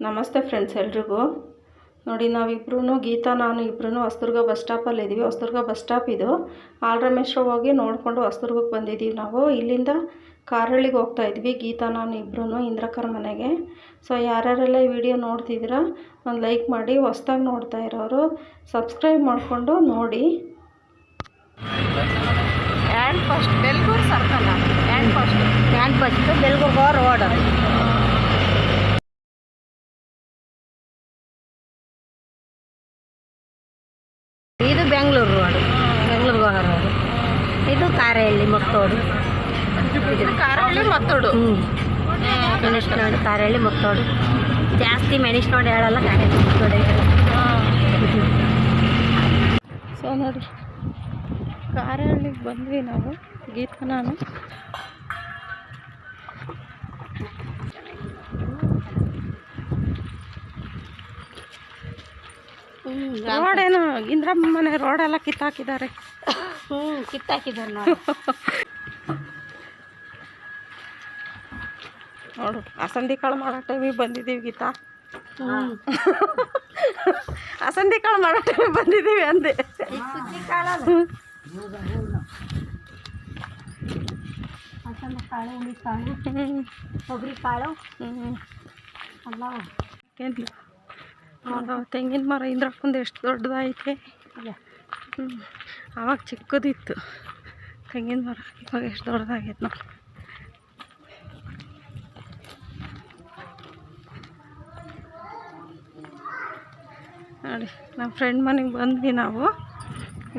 ನಮಸ್ತೆ ಫ್ರೆಂಡ್ಸ್ ಎಲ್ರಿಗೂ. ನೋಡಿ ನಾವಿಬ್ರು ಗೀತಾ ನಾನು ಇಬ್ಬರೂ ಹೊಸದುರ್ಗ ಬಸ್ ಸ್ಟಾಪಲ್ಲಿ ಇದ್ದೀವಿ. ಹೊಸದುರ್ಗ ಬಸ್ ಸ್ಟಾಪ್ ಇದು. ಆಲ್ರಮೇಶ್ವರ ಹೋಗಿ ನೋಡಿಕೊಂಡು ಹೊಸದುರ್ಗಕ್ಕೆ ಬಂದಿದ್ದೀವಿ ನಾವು. ಇಲ್ಲಿಂದ ಕಾರಹಳ್ಳಿಗೆ ಹೋಗ್ತಾ ಇದ್ವಿ ಗೀತಾ ನಾನು ಇಬ್ಬರೂ ಇಂದ್ರಕ್ಕರ ಮನೆಗೆ. ಸೊ ಯಾರ್ಯಾರೆಲ್ಲ ಈ ವಿಡಿಯೋ ನೋಡ್ತಿದ್ದೀರಾ ಒಂದು ಲೈಕ್ ಮಾಡಿ, ಹೊಸ್ದಾಗಿ ನೋಡ್ತಾ ಇರೋರು ಸಬ್ಸ್ಕ್ರೈಬ್ ಮಾಡಿಕೊಂಡು ನೋಡಿ. Hand first Belgur circle, hand first Belgur road. ಇದು ಬೆಂಗಳೂರು ರೋಡ್, ಬೆಂಗಳೂರಿಗೆ ಹೋಗೋ ರೋಡು. ಇದು ಕಾರಹಳ್ಳಿ ಮತ್ತೋಡು, ಕಾರಹಳ್ಳಿ ಮತ್ತೋಡು. ಮೆಣಸ್ ನೋಡಿ ಕಾರಹಳ್ಳಿ ಮತ್ತೋಡು. ಜಾಸ್ತಿ ಮೆಣಸ್ ನೋಡಿ ಹೇಳಲ್ಲ, ಕಾರಹಳ್ಳಿ ಮತ್ತೋಡು ಹೇಳ. ಸೊ ನೋಡಿ ಕಾರಹಳ್ಳಿಗೆ ಬಂದ್ವಿ ನಾವು ಗೀತಾ ನಾನು. ರೋಡೇನು ಇಂದ್ರಮ್ಮ ಮನೆ ರೋಡೆಲ್ಲ ಕಿತ್ತಾಕಿದ್ದಾರೆ. ಕಿತ್ತಾಕಿದ್ದಾರೆ ನೋಡಿ. ನೋಡು ಅಸಂದಿ ಕಾಳು ಮಾಡೋ ಟೈಮಿಗೆ ಬಂದಿದ್ದೀವಿ ಗೀತಾ. ಅಸಂದಿ ಕಾಳು ಮಾಡೋ ಟೈಮಿಗೆ ಬಂದಿದ್ದೀವಿ ಅಂದೆ. ಕಾಳು ಹುಳಿ ಕಾಳು ಕೊಬ್ಬರಿ ಕಾಳು ಅಲ್ಲ ಏನು ತೆಂಗಿನ ಮರ ಇಂದ್ರಕ್ಕಂದು ಎಷ್ಟು ದೊಡ್ಡದೈತೆ. ಆವಾಗ ಚಿಕ್ಕದಿತ್ತು ತೆಂಗಿನ ಮರ, ಇವಾಗ ಎಷ್ಟು ದೊಡ್ಡದಾಗೈತೆ ನೋಡಿ. ನೋಡಿ ನಮ್ಮ ಫ್ರೆಂಡ್ ಮನೆಗೆ ಬಂದ್ವಿ ನಾವು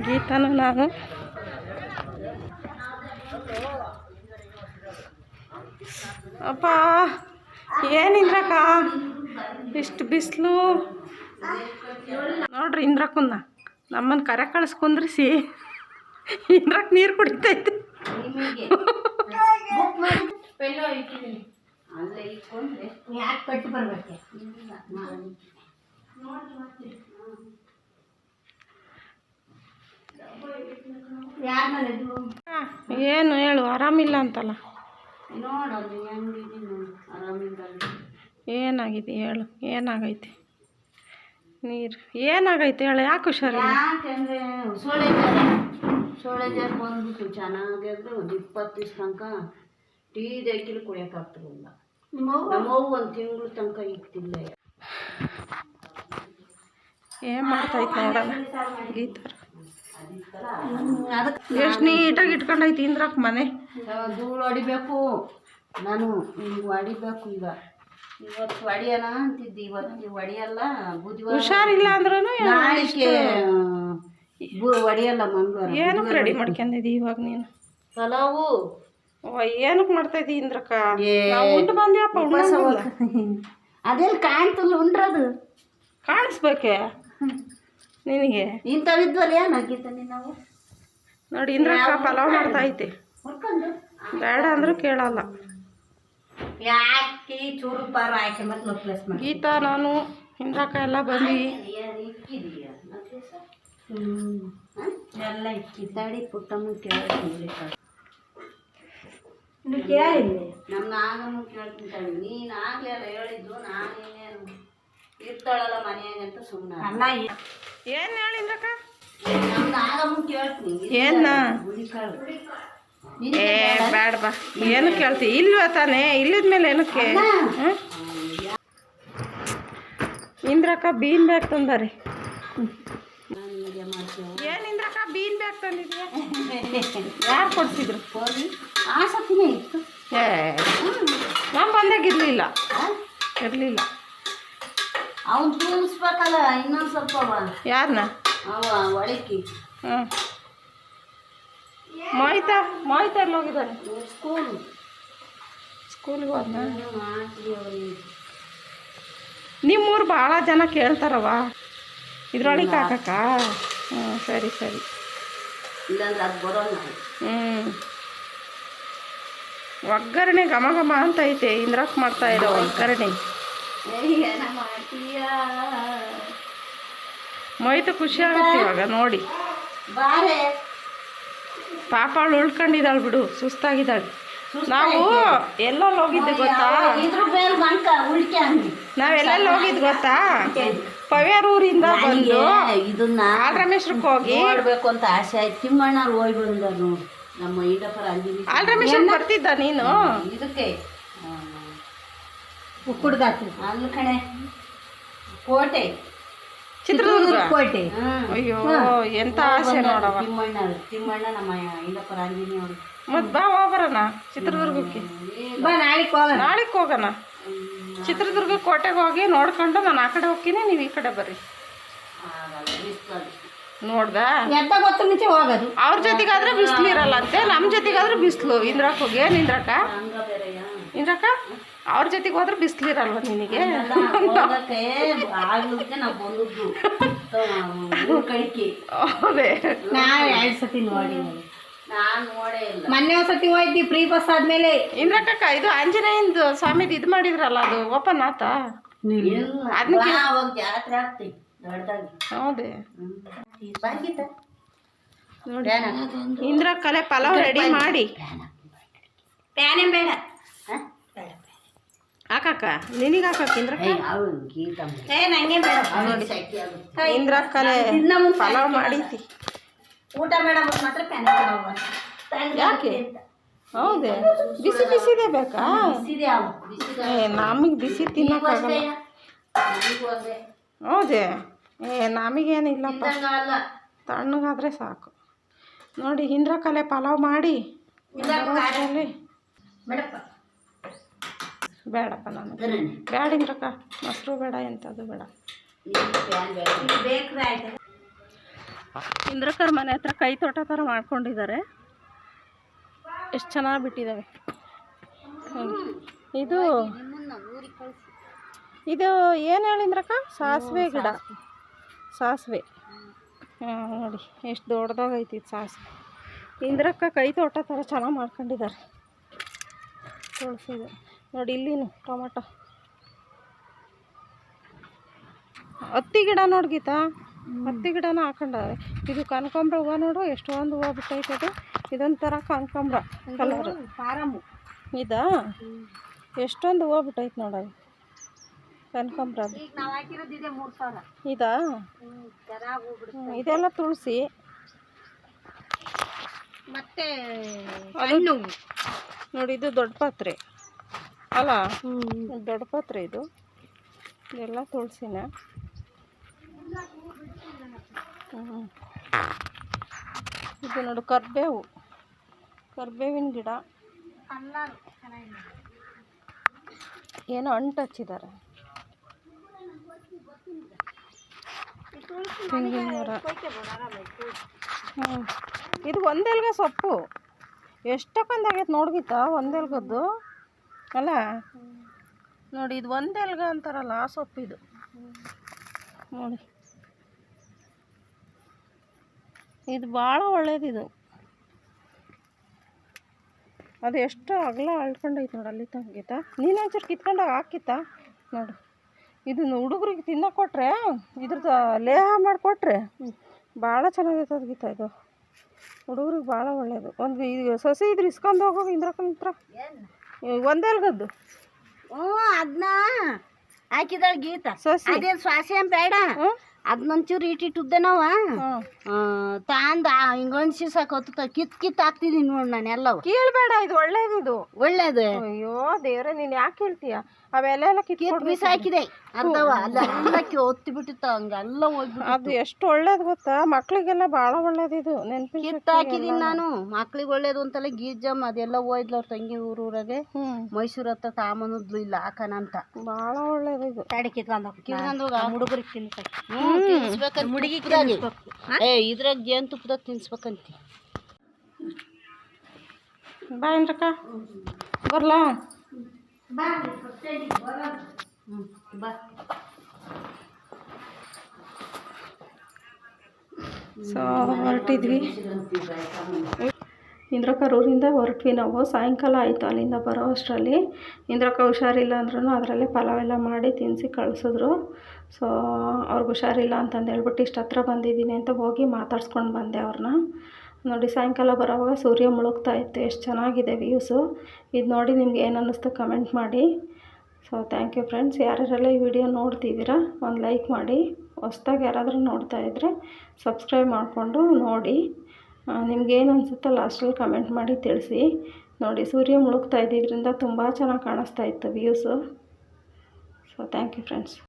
ಗೀತಾನು ನಾನು. ಅಪ್ಪ ಏನಿಂದ್ರಕ್ಕ ಇಷ್ಟು ಬಿಸಿಲು ನೋಡ್ರಿ. ಇಂದ್ರಕ್ಕನ್ನ ನಮ್ಮನ್ನು ಕರೆ ಕಳಿಸ್ಕೊಂಡ್ರಿಸಿ ಇಂದ್ರಕ್ಕೆ ನೀರು ಕುಡಿತೈತೆ. ಏನು ಹೇಳು, ಆರಾಮಿಲ್ಲ ಅಂತಲ್ಲ. ಏನಾಗಿದೆ ಹೇಳು, ಏನಾಗೈತೆ? ನೀರು ಏನಾಗೈತೆ ಹೇಳು, ಯಾಕೆ ಹುಷಾರಿಲ್ಲ? ಯಾಕೆಂದರೆ ಸೊಳ್ಳೆ ಜಾರು ಬಂದ್ಬಿಟ್ಟು ಚೆನ್ನಾಗಿದ್ರೆ ಒಂದು 20 ದಿವಸ ತನಕ ಟೀ ದಕ್ಕಿಲು ಕುಡಿಯೋಕ್ಕಾಗ್ತಿರಲಿಲ್ಲ. ನಮ್ಮವ್ವ ಒಂದು ತಿಂಗಳು ತನಕ ಇಕ್ತಿಲ್ಲ. ಏನು ಮಾಡ್ತೈತೆ ನೋಡೋಣ ಗೀತಾರ. ಎಷ್ಟು ನೀಟಾಗಿ ಇಟ್ಕೊಂಡೈತಿ ಇಂದ್ರಕ್ಕೆ ಮನೆ. ಧೂಳು ಹೊಡಿಬೇಕು, ನಾನು ಹಿಂಗೆ ಹೊಡಿಬೇಕು. ಇವತ್ತು ಹೊಡಿಯೋಣ ಅಂತಿದ್ದೆ, ಇವತ್ತು ಹೊಡಿಯಲ್ಲ. ಬುಧವಾರ ಹುಷಾರಿಲ್ಲ ಅಂದ್ರೂ ನಾಳೆಗೆ ಹೊಡಿಯಲ್ಲ. ಮಂಗಳವಾರ ಏನಕ್ಕೆ ರೆಡಿ ಮಾಡ್ಕೊಂಡಿದ್ದಿ ಇವಾಗ ನೀನು? ಪಲಾವು ಏನಕ್ಕೆ ಮಾಡ್ತಾಯಿದ್ದಿ ಇಂದ್ರಕ್ಕ? ಉಂಟು ಬಂದ್ಯಪ್ಪ. ಅದೆಲ್ಲ ಕಾಣ್ತಲ್ಲ ಉಂಡ್ರದು ಕಾಣಿಸ್ಬೇಕೆ ನಿನಗೆ? ಇಂಥವಿದ್ವಲ್ಲ ಏನಾಗಿದ್ದಾನೆ ನಾವು. ನೋಡಿ ಇಂದ್ರಕ್ಕ ಪಲಾವ್ ಮಾಡ್ತೈತೆ. ಬೇಡ ಅಂದ್ರೂ ಕೇಳಲ್ಲ. ಯಾಕೆ ಚೂರು ಪಾರ ಆಯ್ಕೆ ಮತ್ತೆ ಪ್ಲೇಸ್ ಮಾಡಿ ಗೀತಾ ನಾನು ಇಂದ್ರಕ್ಕ ಎಲ್ಲ ಬಂದ್ವಿ. ಎಲ್ಲ ಇಕ್ಕಿದ್ದಾಡಿ ಪುಟ್ಟಮ್ಮ ಕೇಳಿ ನಮ್ಮ ನಾಗಮ್ಮ ಕೇಳ್ತಿದ್ದಾಳೆ. ನೀನು ಆಗಲೇ ಅಲ್ಲ ಹೇಳಿದ್ದು, ನಾನೇನೇನು ಇರ್ತಾಳಲ್ಲ ಮನೆಯಾಗಂತ ಸುಮ್ಮನೆ ಅಲ್ಲ. ಏನು ಹೇಳಿ ಇಂದ್ರಕ್ಕ? ನಮ್ಮ ನಾಗಮ್ಮ ಕೇಳ್ತೀನಿ ಏನ? ಹುಳಿಕಾಳು. ಏ ಬೇಡ ಬಾ, ಏನು ಕೇಳ್ತಿ? ಇಲ್ವ ತಾನೇ? ಇಲ್ಲಿದ್ಮೇಲೆ ಏನಕ್ಕೆ? ಇಂದ್ರಕ್ಕ ಬೀನ್ ಬ್ಯಾಗ್ ತಂದಾರೆ. ಏನು ಇಂದ್ರಕ್ಕ ಬೀನ್ ಬ್ಯಾಗ್ ತಂದಿದ್ಯಾ? ಯಾರು ಕೊಡ್ಸಿದ್ರು? ಆಸಕ್ತಿನೇ ಇತ್ತು. ಏ ನಮ್ಮ ಬಂದಾಗ ಇರಲಿಲ್ಲ. ಅವನು ತೂರಿಸ್ಬೇಕಲ್ಲ ಇನ್ನೊಂದು ಸ್ವಲ್ಪ. ಯಾರನ್ನ? ಅವ ಒಳಕಿ. ಹ್ಞೂ ಮೋಹಿತ ಎಲ್ಲ ಹೋಗಿದ್ದಾನೆ ಸ್ಕೂಲ್ಗೆ ಹೋದ್ನ. ನಿಮ್ಮೂರು ಭಾಳ ಜನ ಕೇಳ್ತಾರವ ಇದ್ರೊಳಗೆ ಹಾಕಕ್ಕ. ಹ್ಞೂ ಸರಿ ಇಲ್ಲಾಂದ್ರೆ ಅದು ಬರೋಲ್ಲ. ಒಗ್ಗರಣೆ ಘಮ ಘಮ ಅಂತ ಐತೆ ಇಂದ್ರಕ್ಕೆ ಮಾಡ್ತಾ ಇರೋ ಒಗ್ಗರಣೆ. ಮೋಹಿತ ಖುಷಿ ಆಗುತ್ತೆ ಇವಾಗ ನೋಡಿ. ಪಾಪ ಅವಳು ಉಳ್ಕೊಂಡಿದ್ದಾಳೆ ಬಿಡು, ಸುಸ್ತಾಗಿದ್ದಾಳೆ. ನಾವು ಎಲ್ಲೆಲ್ಲಿ ಹೋಗಿದ್ದು ಗೊತ್ತಾ? ಇದ್ರ ಮೇಲೆ ಬಂಕ ಉಳ್ಕೆ ಅಂಗಡಿ ನಾವೆಲ್ಲೆಲ್ಲಿ ಹೋಗಿದ್ದು ಗೊತ್ತಾ? ಪವ್ಯಾರೂರಿಂದ ಬಂದು ಇದನ್ನ ಆಲ್ರಮೇಶ್ವರಕ್ಕೆ ಹೋಗಿ ನೋಡ್ಬೇಕು ಅಂತ ಆಸೆ ಆಯ್ತು. ತಿಮ್ಮಣ್ಣ ಹೋಗಿ ಬಂದ ನೋಡಿ ನಮ್ಮ ಈಡಪ್ಪರ ಅಂಜಲಿ ಆಲ್ರಮೇಶ್ವರಕ್ಕೆ ಬರ್ತಿದ್ದ ನೀನು? ಇದಕ್ಕೆ ಉಕ್ಕುಡ್ದಾತು ಅಲ್ಲಿ ಕಣೆ ಕೋಟೆ ಚಿತ್ರದುರ್ಗ ಕೋಟೆ. ಅಯ್ಯೋ ಎಂತ ಆಸೆ ನೋಡವ. ತಿಮ್ಮಣ್ಣ ನಮ್ಮ ಈಡಪ್ಪರ ಅಂಜಲಿ ಅವರು. ಮತ್ ಬಾ ಹೋಗ್ಬರೋಣ ಚಿತ್ರದುರ್ಗಕ್ಕೆ. ಬಾ ನಾಳೆಗೆ ಹೋಗೋಣ. ಚಿತ್ರದುರ್ಗ ಕೋಟೆಗೆ ಹೋಗಿ ನೋಡ್ಕೊಂಡು ನಾನು ಆ ಕಡೆ ಹೋಗ್ತೀನಿ, ನೀವು ಈ ಕಡೆ ಬರ್ರಿ. ನೋಡ್ದ ಗೊತ್ತ ಮುಂಚೆ ಹೋಗೋದು. ಅವ್ರ ಜೊತೆಗಾದ್ರೆ ಬಿಸಿಲು ಇರಲ್ಲ ಅಂತೆ, ನಮ್ಮ ಜೊತೆಗಾದ್ರೆ ಬಿಸಿಲು. ಇಂದ್ರಕ್ಕೆ ಹೋಗಿ ಏನು ಇಂದ್ರಕ್ಕ ಅವ್ರ ಜೊತೆಗೆ ಹೋದ್ರೆ ಬಿಸಿಲು ಇರಲ್ವ ನಿನಗೆ? ಹೌದೇ? ಎರಡು ಸತಿ ನೋಡಿ ಮೊನ್ನೆ ಒಂದ್ಸತಿ ಹೋಯ್ತಿ ಫ್ರೀ ಬಸ್ ಆದ್ಮೇಲೆ. ಇಂದ್ರಕ್ಕ ಇದು ಆಂಜನೇಯಂದು ಸ್ವಾಮಿದು ಇದು ಮಾಡಿದ್ರಲ್ಲ, ಅದು ಓಪನ್ ಆತ? ಜಾತ್ರೆ ಆಗ್ತಿ ದೊಡ್ಡದಾಗಿ. ಹೌದೇ? ನೋಡಿ ಇಂದ್ರ ಕಲೆ ಪಲಾವ್ ರೆಡಿ ಮಾಡಿ ಪ್ಯಾನೇ ಬೇಡ ಹಾಕಕ್ಕ, ನಿನಗೆ ಹಾಕಕ್ಕ ಇಂದ್ರ. ನಂಗೆ ಬೇಡ. ಇಂದ್ರ ಕಲೆ ಪಲಾವ್ ಮಾಡೀತಿ. ಊಟ ಮೇಡ ಮಾತ್ರ ಪ್ಯಾನ್ ಯಾಕೆ? ಹೌದೇ? ಬಿಸಿ ಬಿಸಿದೇ ಬೇಕಾ? ನಮಗೆ ಬಿಸಿ ತಿನ್ನಕ್ಕಾಗಲ್ಲ. ಹೌದೇ? ನಮಗೇನಿಲ್ಲಪ್ಪ, ತಣ್ಣಗಾದ್ರೆ ಸಾಕು. ನೋಡಿ ಇಂದ್ರಕಲೆ ಪಲಾವ್ ಮಾಡಿ ಬೇಡಪ್ಪ, ನಾನು ಬೇಡ ಇಂದ್ರಕ್ಕ, ಮೊಸರು ಬೇಡ, ಎಂಥದ್ದು ಬೇಡ. ಇಂದ್ರಕ್ಕರ ಮನೆ ಹತ್ರ ಕೈ ತೋಟ ಥರ ಮಾಡ್ಕೊಂಡಿದ್ದಾರೆ. ಎಷ್ಟು ಚೆನ್ನಾಗಿ ಬಿಟ್ಟಿದ್ದಾವೆ. ಇದು ಇದು ಏನು ಹೇಳಿಂದ್ರಕ್ಕ? ಸಾಸಿವೆ ಗಿಡ, ಸಾಸಿವೆ. ನೋಡಿ ಎಷ್ಟು ದೊಡ್ಡದಾಗೈತಿ ಸಾಸಿವೆ. ಇಂದ್ರಕ್ಕ ಕೈ ತೋಟ ಥರ ಚೆನ್ನಾಗಿ ಮಾಡ್ಕೊಂಡಿದ್ದಾರೆ. ತುಳಸಿದೆ ನೋಡಿ, ಇಲ್ಲಿನು ಟೊಮಟೊ, ಹತ್ತಿ ಗಿಡ ನೋಡಿ ಗೀತಾ, ಹತ್ತಿ ಗಿಡನ ಹಾಕೊಂಡಾರೆ. ಇದು ಕನಕಾಂಬ್ರ ಹೂವು ನೋಡು, ಎಷ್ಟೊಂದು ಹೂವು ಬಿಟ್ಟೈತೆ. ಅದು ಇದೊಂಥರ ಕನಕಾಂಬ್ರ ಕಲರ್ ಫಾರಮ್ಮು. ಇದಾ ಎಷ್ಟೊಂದು ಹೂವು ಬಿಟ್ಟೈತೆ ನೋಡೋದು ಕನಕಾಂಬ್ರ. ಇದಾ ಇದೆಲ್ಲ ತುಳಸಿ. ಮತ್ತೆ ಅದು ನೋಡಿ, ಇದು ದೊಡ್ಡ ಪಾತ್ರೆ ಅಲ್ಲ? ದೊಡ್ಡ ಪಾತ್ರೆ ಇದು. ಇದೆಲ್ಲ ತುಳಸಿನ. ಇದು ನೋಡು ಕರ್ಬೇವು, ಕರ್ಬೇವಿನ ಗಿಡ. ಏನೋ ಅಂಟು ಹಚ್ಚಿದ್ದಾರೆ. ತೆಂಗಿನ ಮರ. ಇದು ಒಂದೆಲ್ಗ ಸೊಪ್ಪು ಎಷ್ಟಕ್ಕೊಂದಾಗೈತೆ ನೋಡ್ಗಿತ್ತಾ? ಒಂದೆಲ್ಗದ್ದು ಅಲ್ಲ ನೋಡಿ, ಇದು ಒಂದೆಲ್ಗ ಅಂತಾರಲ್ಲ ಆ ಸೊಪ್ಪಿದು ನೋಡಿ. ಇದು ಭಾಳ ಒಳ್ಳೇದಿದು. ಅದು ಎಷ್ಟು ಅಗಲ ಅಳ್ಕೊಂಡೈತೆ ನೋಡಿ ಅಲ್ಲಿ ತಂಗೀತ. ನೀನು ಒಂಚೂರು ಕಿತ್ಕೊಂಡಾಗ ಹಾಕಿತ್ತ ನೋಡು. ಇದನ್ನು ಹುಡುಗರಿಗೆ ತಿನ್ನೋಕೆ ಕೊಟ್ಟರೆ, ಇದ್ರದ್ದು ಲೇಹ ಮಾಡಿಕೊಟ್ರೆ ಭಾಳ ಚೆನ್ನಾಗೈತದ ಗೀತ. ಇದು ಹುಡುಗರಿಗೆ ಭಾಳ ಒಳ್ಳೆಯದು. ಒಂದು ಇದು ಸಸಿ ಇದ್ರೆ ಇಸ್ಕೊಂಡು ಹೋಗೋ ಇಂದ್ರಕ್ಕಂತ್ರ ಒಂದೆಲ್ಗದ್ದು. ಅದನ್ನ ಹಾಕಿದಾಳ ಗೀತ ಸಸಿ. ಅದೇನು ಸ್ವಾಸಿ ಬೇಡ, ಅದನ್ನೊಂಚೂರು ಇಟ್ಟಿಟ್ಟುದ್ದೆ ನಾವು ತಾಂದ ಹಿಂಗೊಂದು ಸಾಕೋತ ಕಿತ್ ಹಾಕ್ತಿದ್ದೀನಿ ನೋಡಿ ನಾನು. ಎಲ್ಲವು ಕೇಳಬೇಡ, ಇದು ಒಳ್ಳೇದಿದು, ಒಳ್ಳೇದು. ಅಯ್ಯೋ ದೇವ್ರೆ, ನೀನು ಯಾಕೆ ಹೇಳ್ತೀಯ? ಅವೆಲ್ಲ ಕಿತ್ ಬಿಸಾಕಿದೆ ಅರ್ಧವ ಅಲ್ಲ ಒತ್ತಿ ಬಿಟ್ಟಿತ್ತ ಹಂಗೆಲ್ಲ ಹೋಗ್ಬಿಟ್ಟು. ಅದು ಎಷ್ಟು ಒಳ್ಳೇದು ಗೊತ್ತಾ? ಮಕ್ಳಿಗೆಲ್ಲ ಭಾಳ ಒಳ್ಳೇದಿದು. ನೆನಪಿ ಕಿತ್ ಹಾಕಿದೀನಿ ನಾನು. ಮಕ್ಳಿಗೆ ಒಳ್ಳೇದು ಅಂತಲೇ ಗೀಜಮ್ ಅದೆಲ್ಲ ಹೋಯ್ದ್ಲ ಅವ್ರ ತಂಗಿ ಊರೂರಾಗೆ ಮೈಸೂರು ಹತ್ರ ತಾಮನದ್ಲು ಇಲ್ಲ ಹಾಕನ ಅಂತ. ಭಾಳ ಒಳ್ಳೇದಿದು. ತಡೆ ಕಿತ್ಕೊಂಡು ಹುಡುಗರಿಗೆ ತಿನ್ಸ್ಬೇಕು, ಹುಡುಗಿ ಇದ್ರಾಗ ಜೇನುತುಪ್ಪದಾಗ ತಿನ್ಸ್ಬೇಕಂತ. ಬಾ ಇಂದ್ರಕ್ಕ, ಬರ್ಲಾ? ಸೊ ಹೊರಟಿದ್ವಿ. ಇಂದ್ರಕರೂರಿಂದ ಹೊರಟ್ವಿ ನಾವು. ಸಾಯಂಕಾಲ ಆಯಿತು ಅಲ್ಲಿಂದ ಬರೋ ಅಷ್ಟರಲ್ಲಿ. ಇಂದ್ರಕ್ಕ ಹುಷಾರಿಲ್ಲ ಅಂದ್ರೂ ಅದರಲ್ಲೇ ಪಲಾವೆಲ್ಲ ಮಾಡಿ ತಿನ್ನಿಸಿ ಕಳಿಸಿದ್ರು. ಸೊ ಅವ್ರಿಗೆ ಹುಷಾರಿಲ್ಲ ಅಂತಂದು ಹೇಳ್ಬಿಟ್ಟು ಇಷ್ಟು ಹತ್ರ ಬಂದಿದ್ದೀನಿ ಅಂತ ಹೋಗಿ ಮಾತಾಡ್ಸ್ಕೊಂಡು ಬಂದೆ ಅವ್ರನ್ನ. ನೋಡಿ ಸಾಯಂಕಾಲ ಬರೋವಾಗ ಸೂರ್ಯ ಮುಳುಗ್ತಾ ಇತ್ತು. ಎಷ್ಟು ಚೆನ್ನಾಗಿದೆ ವ್ಯೂಸು. ಇದು ನೋಡಿ ನಿಮ್ಗೆ ಏನು ಅನ್ನಿಸ್ತು ಕಮೆಂಟ್ ಮಾಡಿ. So thank you friends. ಯಾರ್ಯಾರೆಲ್ಲ ಈ ವಿಡಿಯೋ ನೋಡ್ತಿದ್ದೀರಾ ಒಂದು ಲೈಕ್ ಮಾಡಿ. ಹೊಸ್ದಾಗಿ ಯಾರಾದರೂ ನೋಡ್ತಾ ಇದ್ದರೆ ಸಬ್ಸ್ಕ್ರೈಬ್ ಮಾಡಿಕೊಂಡು ನೋಡಿ. ನಿಮ್ಗೇನು ಅನಿಸುತ್ತೋ ಲಾಸ್ಟಲ್ಲಿ ಕಮೆಂಟ್ ಮಾಡಿ ತಿಳಿಸಿ. ನೋಡಿ ಸೂರ್ಯ ಮುಳುಗ್ತಾ ಇದ್ದಿದ್ದರಿಂದ ತುಂಬ ಚೆನ್ನಾಗಿ ಕಾಣಿಸ್ತಾ ಇತ್ತು views. So thank you friends.